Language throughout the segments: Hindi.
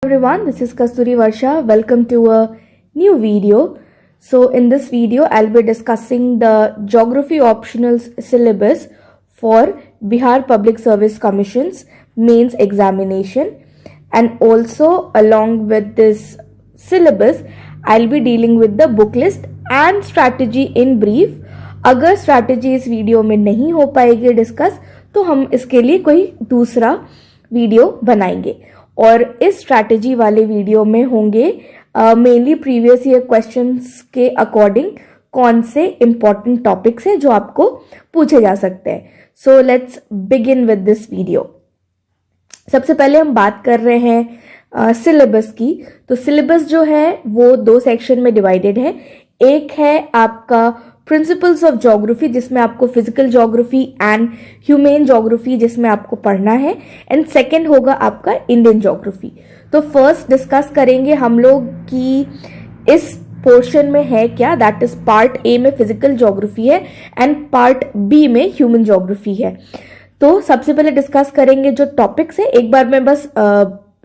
Everyone, this is Kasturi Varsha. Welcome to a new video. So in this video, I'll be discussing the Geography Optional Syllabus for Bihar Public Service Commission's mains examination, and also along with this syllabus, I'll be dealing with the book list and strategy in brief. अगर strategy इस वीडियो में नहीं हो पाएगी डिस्कस तो हम इसके लिए कोई दूसरा वीडियो बनाएंगे और इस स्ट्रैटेजी वाले वीडियो में होंगे मेनली प्रीवियस ईयर क्वेश्चंस के अकॉर्डिंग कौन से इंपॉर्टेंट टॉपिक्स हैं जो आपको पूछे जा सकते हैं. So let's begin with this video. सबसे पहले हम बात कर रहे हैं सिलेबस की. तो सिलेबस जो है वो दो सेक्शन में डिवाइडेड है. एक है आपका प्रिंसिपल्स ऑफ ज्योग्राफी जिसमें आपको physical geography and humane geography जिसमें आपको पढ़ना है, एंड सेकंड होगा आपका इंडियन ज्योग्राफी. तो फर्स्ट डिस्कस करेंगे हम लोग कि इस पोर्शन में है क्या. दैट इज पार्ट ए में फिजिकल ज्योग्राफी है एंड पार्ट बी में ह्यूमन ज्योग्राफी है. तो सबसे पहले डिस्कस करेंगे जो टॉपिक्स है. एक बार मैं बस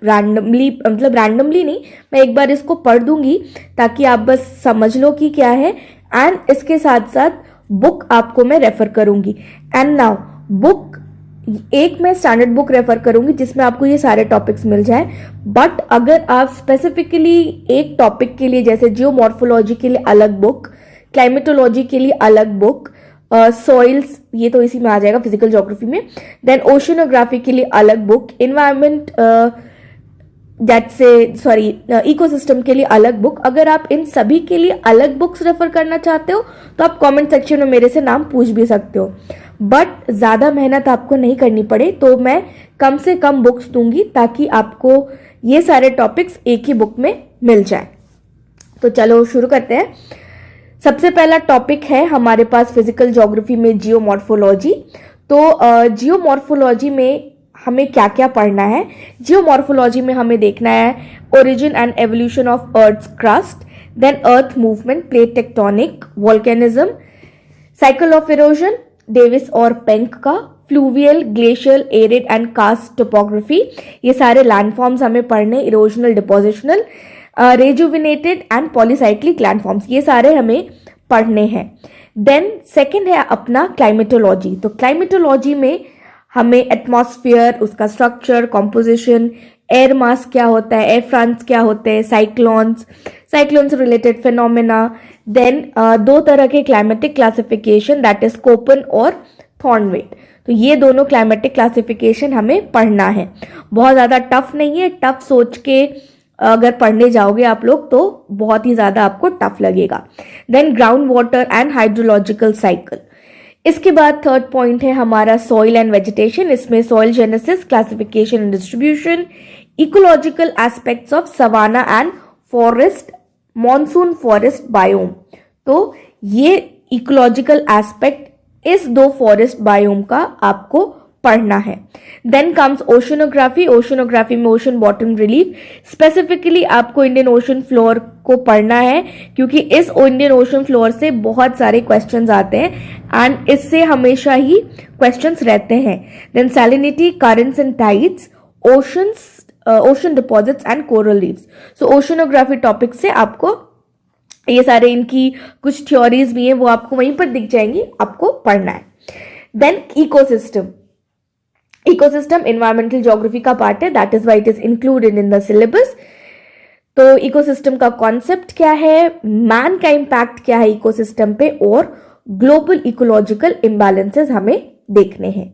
रैंडमली नहीं, मैं एक बार इसको पढ़ दूंगी ताकि आप बस समझ लो कि क्या है, एंड इसके साथ साथ बुक आपको मैं रेफर करूंगी. एंड नाउ बुक एक मैं स्टैंडर्ड बुक रेफर करूंगी जिसमें आपको ये सारे टॉपिक्स मिल जाए. बट अगर आप स्पेसिफिकली एक टॉपिक के लिए, जैसे जियोमॉर्फोलॉजी के लिए अलग बुक, क्लाइमेटोलॉजी के लिए अलग बुक, सॉइल्स ये तो इसी में आ जाएगा फिजिकल ज्योग्राफी में, देन ओशनोग्राफी के लिए अलग बुक, इन्वायरमेंट इकोसिस्टम के लिए अलग बुक. अगर आप इन सभी के लिए अलग बुक्स रेफर करना चाहते हो तो आप कमेंट सेक्शन में मेरे से नाम पूछ भी सकते हो. बट ज्यादा मेहनत आपको नहीं करनी पड़े तो मैं कम से कम बुक्स दूंगी ताकि आपको ये सारे टॉपिक्स एक ही बुक में मिल जाए. तो चलो शुरू करते हैं. सबसे पहला टॉपिक है हमारे पास फिजिकल ज्योग्राफी में जियोमॉर्फोलॉजी. तो जियोमॉर्फोलॉजी में हमें क्या क्या पढ़ना है. जियोमॉर्फोलॉजी में हमें देखना है origin and evolution of earth crust, then earth movement, plate tectonic, volcanism, cycle of erosion, Davis और पेंक का, fluvial, glacial, arid and karst topography, ये सारे लैंडफॉर्म्स हमें पढ़ने, erosional, depositional, rejuvenated and polycyclic landforms, ये सारे हमें पढ़ने हैं. देन सेकेंड है अपना क्लाइमेटोलॉजी. तो क्लाइमेटोलॉजी में हमें एटमॉस्फेयर, उसका स्ट्रक्चर, कॉम्पोजिशन, एयर मास क्या होता है, एयर फ्रंट्स क्या होते हैं, साइक्लोन्स से रिलेटेड फिनोमेना, देन दो तरह के climatic classification, that is Köppen और थॉर्नवेट. तो ये दोनों क्लाइमेटिक क्लासिफिकेशन हमें पढ़ना है. बहुत ज्यादा टफ नहीं है. टफ सोच के अगर पढ़ने जाओगे आप लोग तो बहुत ही ज्यादा आपको टफ लगेगा. Then ground water and hydrological cycle. इसके बाद थर्ड पॉइंट है हमारा सॉइल एंड वेजिटेशन. इसमें soil genesis, classification and distribution, ecological aspects of savanna and forest, monsoon forest biome. तो ये इकोलॉजिकल एस्पेक्ट इस दो फॉरेस्ट बायोम का आपको पढ़ना है. Then comes oceanography. ओशनोग्राफी में ओशन बॉटम रिलीफ, स्पेसिफिकली आपको इंडियन ओशन फ्लोर को पढ़ना है क्योंकि इस इंडियन ओशन फ्लोर से बहुत सारे क्वेश्चंस आते हैं एंड इससे हमेशा ही क्वेश्चंस रहते हैं. Then salinity, currents and tides, ocean deposits and coral reefs. So oceanography topic से आपको ये सारे, इनकी कुछ थ्योरीज भी हैं वो आपको वहीं पर दिख जाएंगी, आपको पढ़ना है. Then ecosystem. Ecosystem environmental geography का पार्ट है, that is why it is included in the syllabus. तो इकोसिस्टम का कॉन्सेप्ट क्या है, मैन का इंपैक्ट क्या है इकोसिस्टम पे, और ग्लोबल इकोलॉजिकल इम्बैलेंसेस हमें देखने हैं.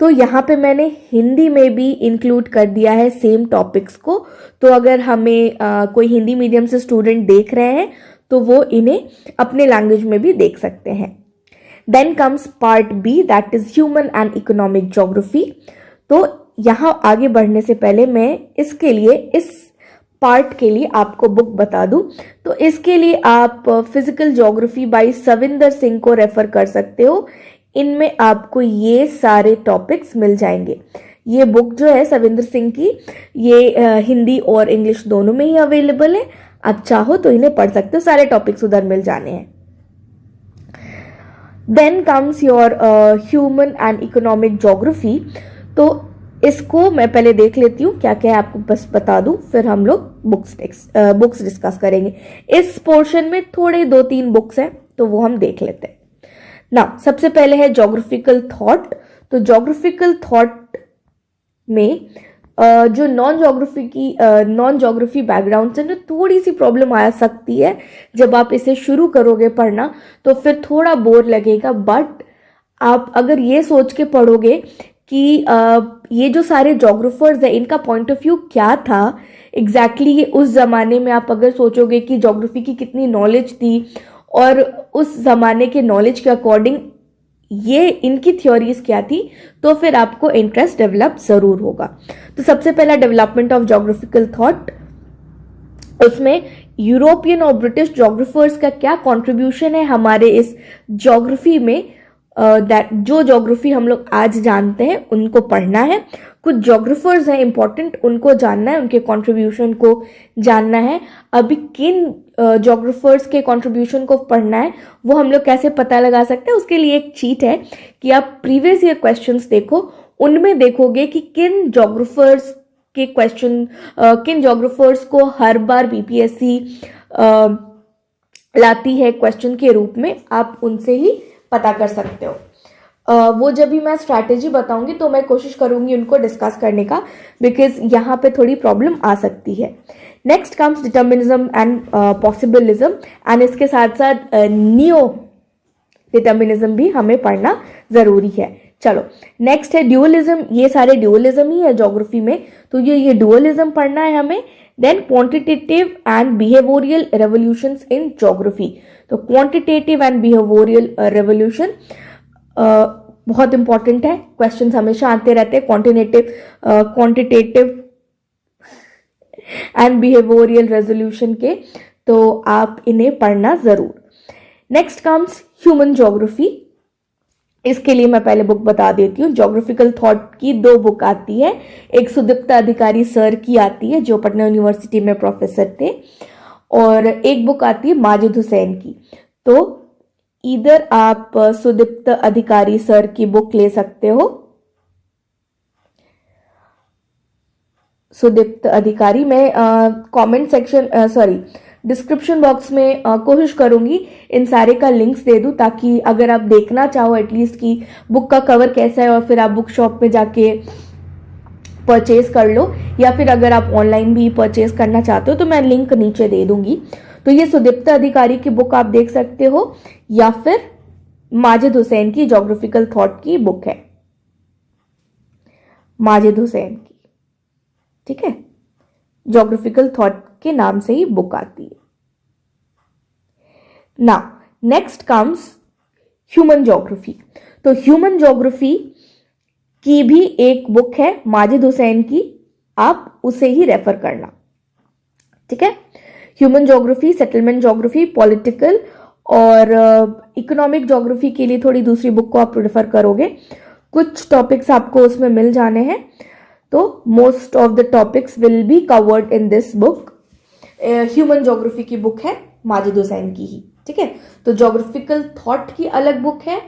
तो यहाँ पे मैंने हिंदी में भी इंक्लूड कर दिया है सेम टॉपिक्स को. तो अगर हमें कोई हिंदी मीडियम से स्टूडेंट देख रहे हैं तो वो इन्हें अपने लैंग्वेज में भी देख सकते हैं. Then comes part B, that is human and economic geography. तो यहाँ आगे बढ़ने से पहले मैं इसके लिए, इस पार्ट के लिए आपको बुक बता दूं. तो इसके लिए आप physical geography bye Savinder Singh को रेफर कर सकते हो. इनमें आपको ये सारे टॉपिक्स मिल जाएंगे. ये बुक जो है सविंदर सिंह की, ये हिंदी और इंग्लिश दोनों में ही अवेलेबल है. आप चाहो तो इन्हें पढ़ सकते हो, सारे टॉपिक्स उधर मिल जाने हैं. Then comes your human and economic geography. तो इसको मैं पहले देख लेती हूँ क्या क्या है, आपको बस बता दूं, फिर हम लोग बुक्स डिस्कस करेंगे। इस पोर्शन में थोड़े 2-3 बुक्स हैं तो वो हम देख लेते हैं ना। सबसे पहले है जोग्राफिकल थॉट। तो जोग्राफिकल थॉट में जो नॉन जोग्राफी बैकग्राउंड से ना थोड़ी सी प्रॉब्लम आ सकती है। जब आप इसे शुरू करोगे पढ़ना तो फिर थोड़ा बोर लगेगा, बट आप अगर ये सोच के पढ़ोगे कि ये जो सारे जोग्राफर्स हैं इनका पॉइंट ऑफ व्यू क्या था एग्जैक्टली उस जमाने में, आप अगर सोचोगे कि जोग्राफी की कितनी नॉलेज थी और उस जमाने के नॉलेज के अकॉर्डिंग ये इनकी थ्योरीज क्या थी, तो फिर आपको इंटरेस्ट डेवलप जरूर होगा। तो सबसे पहला डेवलपमेंट ऑफ जोग्राफिकल थॉट, उसमें यूरोपियन और ब्रिटिश जोग्राफर्स का क्या कंट्रीब्यूशन है हमारे इस जोग्राफी में, जो जोग्राफी हम लोग आज जानते हैं उनको पढ़ना है। कुछ जोग्राफर्स हैं इंपॉर्टेंट, उनको जानना है, उनके कंट्रीब्यूशन को जानना है। अभी किन जोग्राफर्स के कंट्रीब्यूशन को पढ़ना है वो हम लोग कैसे पता लगा सकते हैं, उसके लिए एक चीट है कि आप प्रीवियस ईयर क्वेश्चंस देखो, उनमें देखोगे कि किन जोग्राफर्स के क्वेश्चन, किन जोग्राफर्स को हर बार बीपीएससी लाती है क्वेश्चन के रूप में, आप उनसे ही पता कर सकते हो। वो जब भी मैं स्ट्रैटेजी बताऊंगी तो मैं कोशिश करूंगी उनको डिस्कस करने का, बिकॉज यहाँ पे थोड़ी प्रॉब्लम आ सकती है। Next comes determinism and possibilism, and इसके साथ साथ नियो डिटर्मिनिज्म भी हमें पढ़ना जरूरी है। चलो नेक्स्ट है ड्यूअलिज्म। ये सारे ड्यूअलिज्म ही है ज्योग्राफी में, तो ये ड्यूअलिज्म पढ़ना है हमें। Then quantitative and behavioural revolutions in geography. तो क्वांटिटेटिव एंड बिहेवियरल रेवोल्यूशन बहुत इंपॉर्टेंट है, क्वेश्चंस हमेशा आते रहते हैं क्वांटिटेटिव एंड बिहेवियरल रेजोल्यूशन के, तो आप इन्हें पढ़ना जरूर। Next comes human geography. इसके लिए मैं पहले बुक बता देती हूँ। ज्योग्राफिकल थॉट की 2 बुक आती है, एक सुदीप्ता अधिकारी सर की आती है जो पटना यूनिवर्सिटी में प्रोफेसर थे, और एक बुक आती है माजिद हुसैन की। तो इधर आप सुदीप्त अधिकारी सर की बुक ले सकते हो। सुदीप्त अधिकारी, मैं कमेंट सेक्शन डिस्क्रिप्शन बॉक्स में कोशिश करूंगी इन सारे का लिंक्स दे दूं, ताकि अगर आप देखना चाहो एटलीस्ट कि बुक का कवर कैसा है और फिर आप बुक शॉप में जाके परचेज कर लो, या फिर अगर आप ऑनलाइन भी परचेज करना चाहते हो तो मैं लिंक नीचे दे दूंगी। तो ये सुदीप्ता अधिकारी की बुक आप देख सकते हो, या फिर माजिद हुसैन की ज्योग्राफिकल थॉट की बुक है, माजिद हुसैन की, ठीक है, ज्योग्राफिकल थॉट के नाम से ही बुक आती है। Now next comes human geography. तो ह्यूमन ज्योग्राफी की भी एक बुक है माजिद हुसैन की, आप उसे ही रेफर करना, ठीक है। Human geography, settlement geography, political और इकोनॉमिक ज्योग्राफी के लिए थोड़ी दूसरी बुक को आप प्रेफर करोगे। कुछ टॉपिक्स आपको उसमें मिल जाने हैं, तो most of the topics will be covered in this book. Human geography की बुक है माजिद हुसैन की ही, ठीक है। तो ज्योग्राफिकल थॉट की अलग बुक है,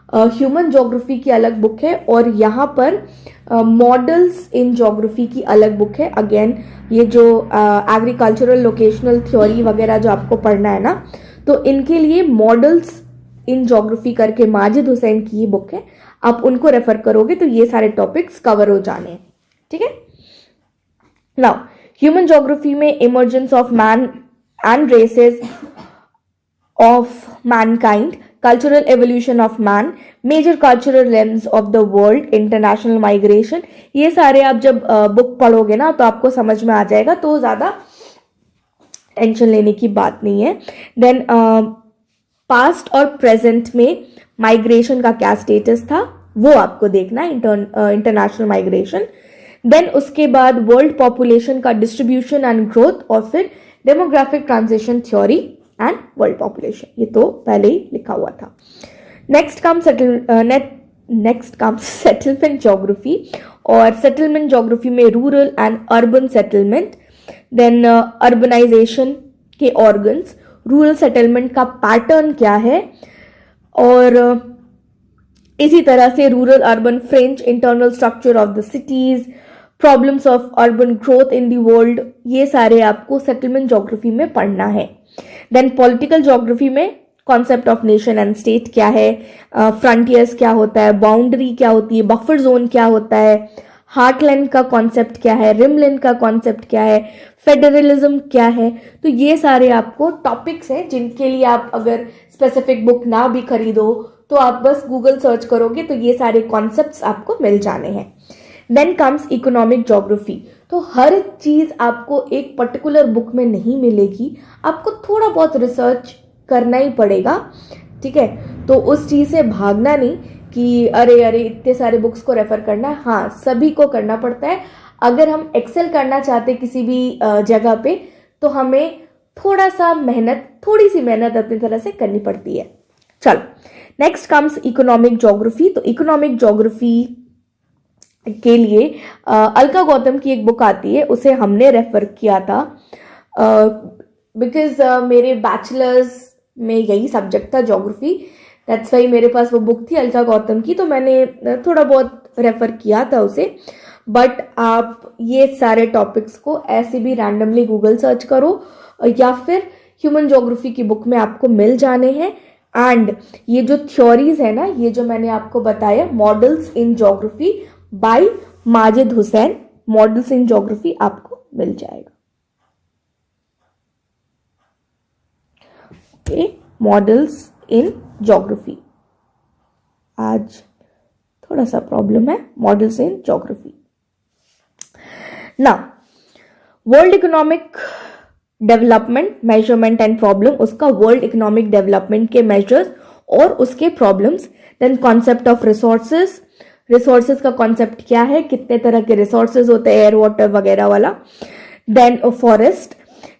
ह्यूमन ज्योग्राफी की अलग बुक है, और यहाँ पर मॉडल्स इन ज्योग्राफी की अलग बुक है। अगेन ये जो एग्रीकल्चरल लोकेशनल थ्योरी वगैरह जो आपको पढ़ना है ना, तो इनके लिए मॉडल्स इन ज्योग्राफी करके माजिद हुसैन की ही बुक है, आप उनको रेफर करोगे तो ये सारे टॉपिक्स कवर हो जाने हैं, ठीक है। नाउ ह्यूमन ज्योग्राफी में emergence of man and races of mankind, cultural evolution of man, major cultural realms of the world, international migration, ये सारे आप जब बुक पढ़ोगे ना तो आपको समझ में आ जाएगा, तो ज्यादा टेंशन लेने की बात नहीं है। देन पास्ट और प्रेजेंट में माइग्रेशन का क्या स्टेटस था वो आपको देखना है, इंटरनेशनल माइग्रेशन। देन उसके बाद वर्ल्ड पॉपुलेशन का डिस्ट्रीब्यूशन एंड ग्रोथ, और फिर demographic transition theory and world population, ये तो पहले ही लिखा हुआ था। नेक्स्ट कम्स सेटलमेंट ज्योग्राफी, और सेटलमेंट ज्योग्राफी में rural and urban settlement, then urbanisation के ऑर्गन्स, रूरल सेटलमेंट का पैटर्न क्या है, और इसी तरह से rural urban fringe internal structure of the cities, problems of urban growth in the world, ये सारे आपको सेटलमेंट ज्योग्राफी में पढ़ना है। देन पॉलिटिकल ज्योग्राफी में concept of nation and state क्या है, फ्रंटियर्स क्या होता है, बाउंड्री क्या होती है, बफर जोन क्या होता है, हार्टलैंड का कॉन्सेप्ट क्या है, रिमलैंड का कॉन्सेप्ट क्या है, फेडरलिज्म क्या है। तो ये सारे आपको टॉपिक्स हैं जिनके लिए आप अगर स्पेसिफिक बुक ना भी खरीदो तो आप बस गूगल सर्च करोगे तो ये सारे कॉन्सेप्ट्स आपको मिल जाने हैं। Then comes economic geography. तो हर चीज आपको एक पर्टिकुलर बुक में नहीं मिलेगी, आपको थोड़ा बहुत रिसर्च करना ही पड़ेगा, ठीक है। तो उस चीज से भागना नहीं कि अरे अरे इतने सारे बुक्स को रेफर करना है, हाँ सभी को करना पड़ता है। अगर हम एक्सेल करना चाहते किसी भी जगह पे तो हमें थोड़ी सी मेहनत अपनी तरह से करनी पड़ती है। चलो नेक्स्ट कम्स इकोनॉमिक ज्योग्राफी। तो इकोनॉमिक ज्योग्राफी के लिए अलका गौतम की एक बुक आती है, उसे हमने रेफर किया था बिकॉज मेरे बैचलर्स में यही सब्जेक्ट था ज्योग्राफी, दैट्स वाई मेरे पास वो बुक थी अलका गौतम की, तो मैंने थोड़ा बहुत रेफर किया था उसे। बट आप ये सारे टॉपिक्स को ऐसे भी रैंडमली गूगल सर्च करो या फिर ह्यूमन ज्योग्राफी की बुक में आपको मिल जाने हैं। एंड ये जो थ्योरीज है ना, ये जो मैंने आपको बताया models in geography bye Majid Hussain, models in geography आपको मिल जाएगा। ओके, मॉडल्स इन ज्योग्राफी, आज थोड़ा सा प्रॉब्लम है, मॉडल्स इन ज्योग्राफी। ना world economic development measurement and problem, उसका वर्ल्ड इकोनॉमिक डेवलपमेंट के मेजर्स और उसके problems. Then concept of resources, resources का कॉन्सेप्ट क्या है, कितने तरह के रिसोर्सेज होते हैं, एयर वाटर वगैरह वाला। Then forest,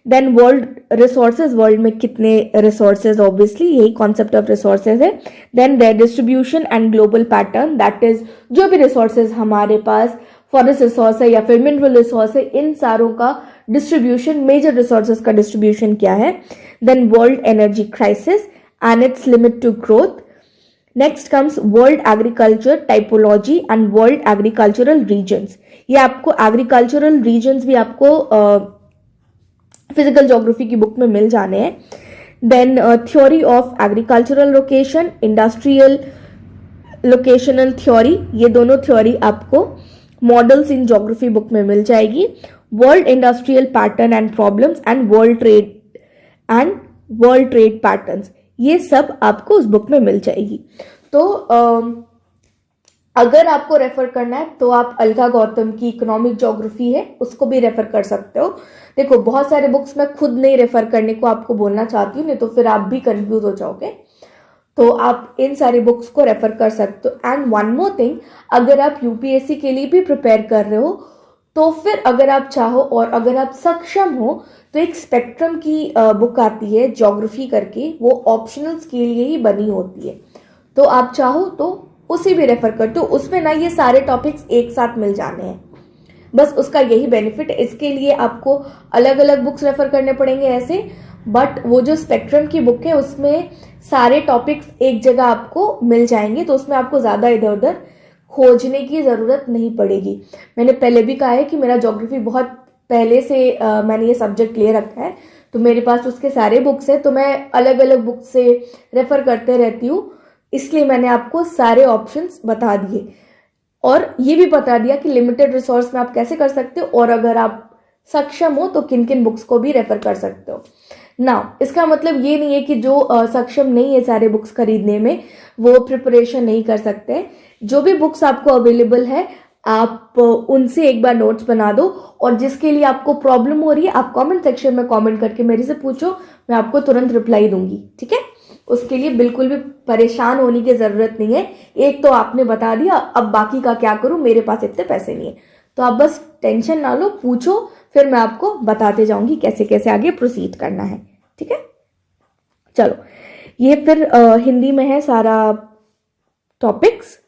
then world resources, world में कितने रिसोर्सेज, ऑब्वियसली यही कॉन्सेप्ट ऑफ रिसोर्सेज है। Then their distribution and global pattern, that is जो भी रिसोर्सेज हमारे पास फॉरेस्ट रिसोर्स है या फिर मिनरल रिसोर्स है, इन सारों का डिस्ट्रीब्यूशन, मेजर रिसोर्सेज का डिस्ट्रीब्यूशन क्या है। Then world energy crisis and its limit to growth. Next comes world agriculture typology and world agricultural regions. ये आपको एग्रीकल्चरल रीजन्स भी आपको फिजिकल ज्योग्राफी की बुक में मिल जाने हैं। Then theory of agricultural location, industrial locational theory, ये दोनों थ्योरी आपको मॉडल्स इन ज्योग्राफी बुक में मिल जाएगी। World industrial pattern and problems and world trade patterns, ये सब आपको उस बुक में मिल जाएगी। तो अगर आपको रेफर करना है तो आप अलका गौतम की इकोनॉमिक ज्योग्राफी है उसको भी रेफर कर सकते हो। देखो बहुत सारे बुक्स मैं खुद नहीं रेफर करने को आपको बोलना चाहती हूँ, नहीं तो फिर आप भी कंफ्यूज हो जाओगे, तो आप इन सारी बुक्स को रेफर कर सकते हो। एंड वन मोर थिंग, अगर आप यूपीएससी के लिए भी प्रिपेयर कर रहे हो तो फिर अगर आप चाहो और अगर आप सक्षम हो तो एक स्पेक्ट्रम की बुक आती है ज्योग्राफी करके, वो ऑप्शनल्स के लिए ही बनी होती है, तो आप चाहो तो उसे भी रेफर कर दो। उसमें ना ये सारे टॉपिक्स एक साथ मिल जाने हैं, बस उसका यही बेनिफिट है। इसके लिए आपको अलग अलग बुक्स रेफर करने पड़ेंगे ऐसे, बट वो जो स्पेक्ट्रम की बुक है उसमें सारे टॉपिक्स एक जगह आपको मिल जाएंगे, तो उसमें आपको ज्यादा इधर उधर खोजने की जरूरत नहीं पड़ेगी। मैंने पहले भी कहा है कि मेरा ज्योग्राफी बहुत पहले से मैंने ये सब्जेक्ट ले रखा है, तो मेरे पास उसके सारे बुक्स है, तो मैं अलग अलग बुक से रेफर करते रहती हूँ, इसलिए मैंने आपको सारे ऑप्शंस बता दिए और ये भी बता दिया कि लिमिटेड रिसोर्स में आप कैसे कर सकते हो और अगर आप सक्षम हो तो किन किन बुक्स को भी रेफर कर सकते हो ना। इसका मतलब ये नहीं है कि जो सक्षम नहीं है सारे बुक्स खरीदने में वो प्रिपरेशन नहीं कर सकते। जो भी बुक्स आपको अवेलेबल है आप उनसे एक बार नोट्स बना दो और जिसके लिए आपको प्रॉब्लम हो रही है आप कमेंट सेक्शन में कमेंट करके मेरे से पूछो, मैं आपको तुरंत रिप्लाई दूंगी, ठीक है। उसके लिए बिल्कुल भी परेशान होने की जरूरत नहीं है। एक तो आपने बता दिया, अब बाकी का क्या करूं, मेरे पास इतने पैसे नहीं है, तो आप बस टेंशन ना लो, पूछो, फिर मैं आपको बताते जाऊंगी कैसे कैसे आगे प्रोसीड करना है, ठीक है। चलो ये फिर हिंदी में है सारा टॉपिक्स।